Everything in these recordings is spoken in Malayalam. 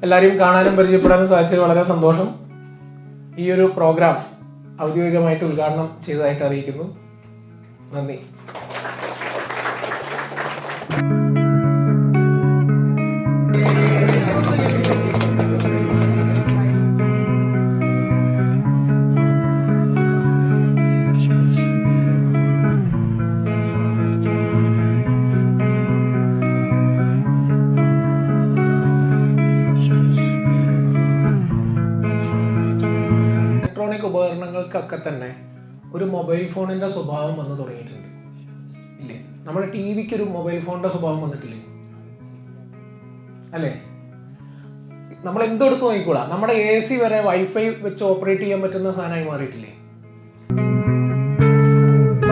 എല്ലാവരെയും കാണാനും പരിചയപ്പെടാനും സാധിച്ചത് വളരെ സന്തോഷം. ഈ ഒരു പ്രോഗ്രാം ഔദ്യോഗികമായിട്ട് ഉദ്ഘാടനം ചെയ്തതായിട്ട് അറിയിക്കുന്നു. നന്ദി. ഇലക്ട്രോണിക് ഉപകരണങ്ങൾക്കൊക്കെ തന്നെ ഒരു മൊബൈൽ ഫോണിൻ്റെ സ്വഭാവം വന്ന് തുടങ്ങിയിട്ടുണ്ട് ഇല്ലേ? നമ്മുടെ ടി വിക്ക് ഒരു മൊബൈൽ ഫോണിൻ്റെ സ്വഭാവം വന്നിട്ടില്ലേ? അല്ലേ? നമ്മൾ എന്തെടുത്ത് നോക്കിക്കൂടാ, നമ്മുടെ AC വരെ വൈഫൈ വെച്ച് ഓപ്പറേറ്റ് ചെയ്യാൻ പറ്റുന്ന സാധനമായി മാറിയിട്ടില്ലേ?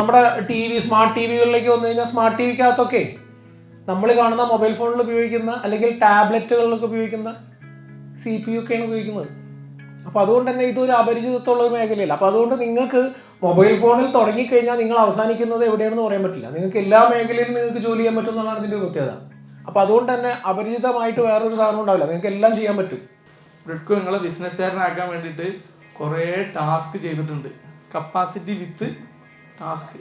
നമ്മുടെ സ്മാർട്ട് ടിവികളിലേക്ക് വന്നു കഴിഞ്ഞാൽ സ്മാർട്ട് ടിവിക്കകത്തൊക്കെ നമ്മൾ കാണുന്ന മൊബൈൽ ഫോണിൽ ഉപയോഗിക്കുന്ന അല്ലെങ്കിൽ ടാബ്ലറ്റുകളിലൊക്കെ ഉപയോഗിക്കുന്ന CPU ഒക്കെയാണ് ഉപയോഗിക്കുന്നത്. അപ്പോൾ അതുകൊണ്ട് തന്നെ ഇതൊരു അപരിചിതത്വമുള്ള ഒരു മേഖലയല്ല. അപ്പോൾ അതുകൊണ്ട് നിങ്ങൾക്ക് മൊബൈൽ ഫോണിൽ തുടങ്ങിക്കഴിഞ്ഞാൽ നിങ്ങൾ അവസാനിക്കുന്നത് എവിടെയാണെന്ന് പറയാൻ പറ്റില്ല. നിങ്ങൾക്ക് എല്ലാ മേഖലയിലും നിങ്ങൾക്ക് ജോലി ചെയ്യാൻ പറ്റും എന്നുള്ളതാണ് ഇതിൻ്റെ പ്രത്യേകത. അപ്പോൾ അതുകൊണ്ട് തന്നെ അപരിചിതമായിട്ട് വേറൊരു സാധനം ഉണ്ടാവില്ല, നിങ്ങൾക്ക് എല്ലാം ചെയ്യാൻ പറ്റും. ബ്രിഡ്കോ നിങ്ങളെ ബിസിനസ്സുകാരനാക്കാൻ വേണ്ടിയിട്ട് കുറേ ടാസ്ക് ചെയ്തിട്ടുണ്ട്. കപ്പാസിറ്റി വിത്ത് ടാസ്ക്.